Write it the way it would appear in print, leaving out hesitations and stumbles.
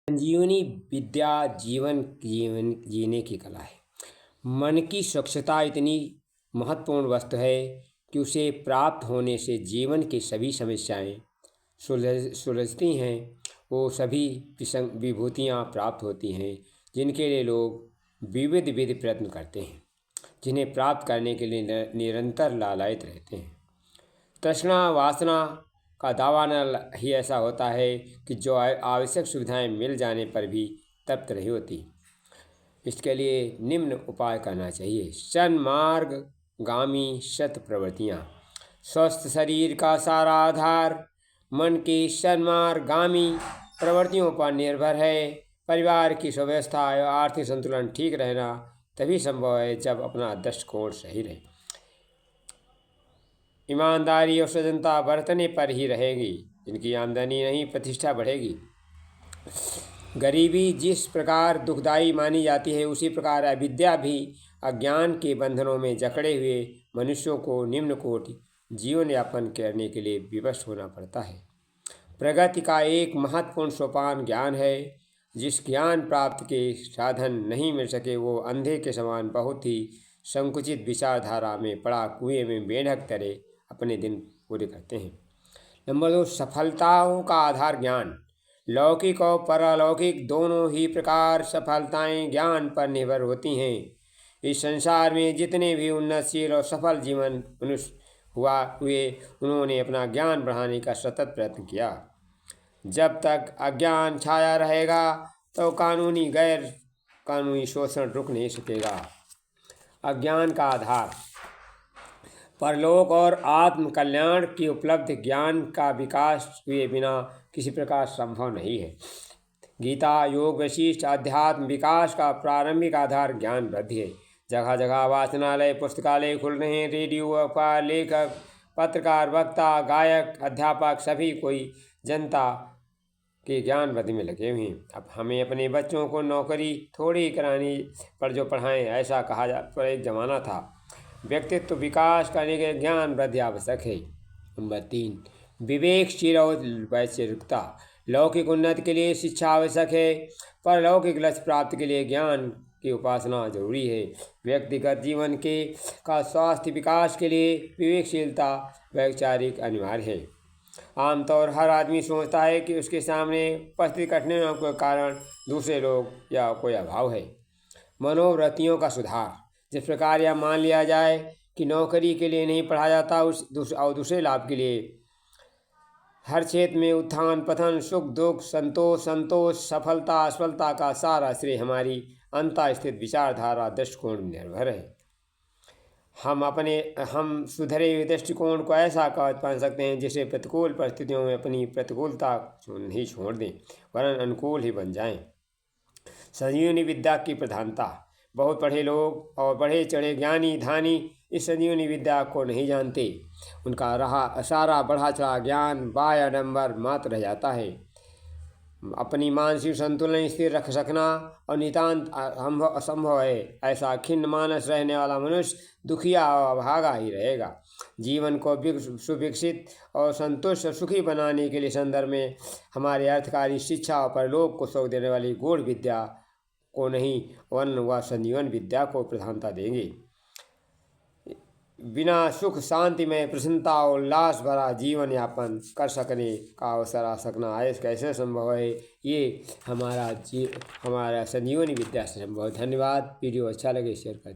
संजीवनी विद्या जीवन जीवन जीने की कला है। मन की स्वच्छता इतनी महत्वपूर्ण वस्तु है कि उसे प्राप्त होने से जीवन की सभी समस्याएं सुलझती हैं। वो सभी विभूतियाँ प्राप्त होती हैं जिनके लिए लोग विविध विधि प्रयत्न करते हैं, जिन्हें प्राप्त करने के लिए निरंतर लालायित रहते हैं। तृष्णा वासना का दावा न ही ऐसा होता है कि जो आवश्यक सुविधाएं मिल जाने पर भी तृप्त नहीं होती। इसके लिए निम्न उपाय करना चाहिए। सन्मार्ग गामी शत प्रवृत्तियाँ। स्वस्थ शरीर का सारा आधार मन की सन्मार्गामी प्रवृत्तियों पर निर्भर है। परिवार की सुव्यवस्था एवं आर्थिक संतुलन ठीक रहना तभी संभव है जब अपना दृष्टिकोण सही रहे। ईमानदारी और सज्जनता बरतने पर ही रहेगी। जिनकी आमदनी नहीं, प्रतिष्ठा बढ़ेगी। गरीबी जिस प्रकार दुखदायी मानी जाती है, उसी प्रकार अविद्या भी अज्ञान के बंधनों में जकड़े हुए मनुष्यों को निम्न कोटि जीवन यापन करने के लिए विवश होना पड़ता है। प्रगति का एक महत्वपूर्ण सोपान ज्ञान है। जिस ज्ञान प्राप्त के साधन नहीं मिल सके, वो अंधे के समान बहुत ही संकुचित विचारधारा में पड़ा कुएं में मेंढक तरह अपने दिन पूरे करते हैं। नंबर 2, सफलताओं का आधार ज्ञान। लौकिक और पारलौकिक दोनों ही प्रकार सफलताएं ज्ञान पर निर्भर होती हैं। इस संसार में जितने भी उन्नतशील और सफल जीवन मनुष्य हुए, उन्होंने अपना ज्ञान बढ़ाने का सतत प्रयत्न किया। जब तक अज्ञान छाया रहेगा तो कानूनी गैर कानूनी शोषण रुक नहीं सकेगा। अज्ञान का आधार परलोक और आत्म कल्याण की उपलब्धि ज्ञान का विकास हुए बिना किसी प्रकार संभव नहीं है। गीता, योग, वशिष्ठ, अध्यात्म विकास का प्रारंभिक आधार ज्ञान वृद्धि है। जगह जगह वाचनालय, पुस्तकालय खुल रहे हैं। रेडियो, अखबार, लेखक, पत्रकार, वक्ता, गायक, अध्यापक सभी कोई जनता के ज्ञान वृद्धि में लगे हुए हैं। अब हमें अपने बच्चों को नौकरी थोड़ी करानी पर जो पढ़ाएं, ऐसा कहा जा पर एक ज़माना था। व्यक्तित्व विकास करने के ज्ञान वृद्धि आवश्यक है। नंबर 3, विवेकशील और वैचारिकता। लौकिक उन्नति के लिए शिक्षा आवश्यक है, पर लौकिक लक्ष्य प्राप्ति के लिए ज्ञान की उपासना जरूरी है। व्यक्तिगत जीवन का स्वास्थ्य विकास के लिए विवेकशीलता वैचारिक अनिवार्य है। आमतौर हर आदमी सोचता है कि उसके सामने उपस्थित कठिनाइयों के कारण दूसरे लोग या कोई अभाव है। मनोवृत्तियों का सुधार। जिस प्रकार यह मान लिया जाए कि नौकरी के लिए नहीं पढ़ा जाता और दूसरे लाभ के लिए, हर क्षेत्र में उत्थान पतन, सुख दुख, संतोष, सफलता असफलता का सारा श्रेय हमारी अंतःस्थित विचारधारा दृष्टिकोण निर्भर है। हम सुधरे हुए दृष्टिकोण को ऐसा पहन सकते हैं जिसे प्रतिकूल परिस्थितियों में अपनी प्रतिकूलता नहीं छोड़ दें, वरन अनुकूल ही बन जाएं। संजीवनी विद्या की प्रधानता। बहुत पढ़े लोग और बढ़े चढ़े ज्ञानी धानी इस संजीवनी विद्या को नहीं जानते। उनका सारा बढ़ा चढ़ा ज्ञान बाया नंबर मात्र रह जाता है। अपनी मानसिक संतुलन स्थिर रख सकना और नितांत असंभव है। ऐसा खिन्न मानस रहने वाला मनुष्य दुखिया और अभागा ही रहेगा। जीवन को सुविकसित और संतुष्ट और सुखी बनाने के लिए संदर्भ में हमारे अर्थकारी शिक्षा और परलोक को सुख देने वाली गूढ़ विद्या को नहीं, वर्ण व संजीवन विद्या को प्रधानता देंगे। बिना सुख शांति में प्रसन्नता और उल्लास भरा जीवन यापन कर सकने का अवसर आ सकना कैसे संभव है? ये हमारा संजीवनी विद्या से संभव है। धन्यवाद। वीडियो अच्छा लगे शेयर करें।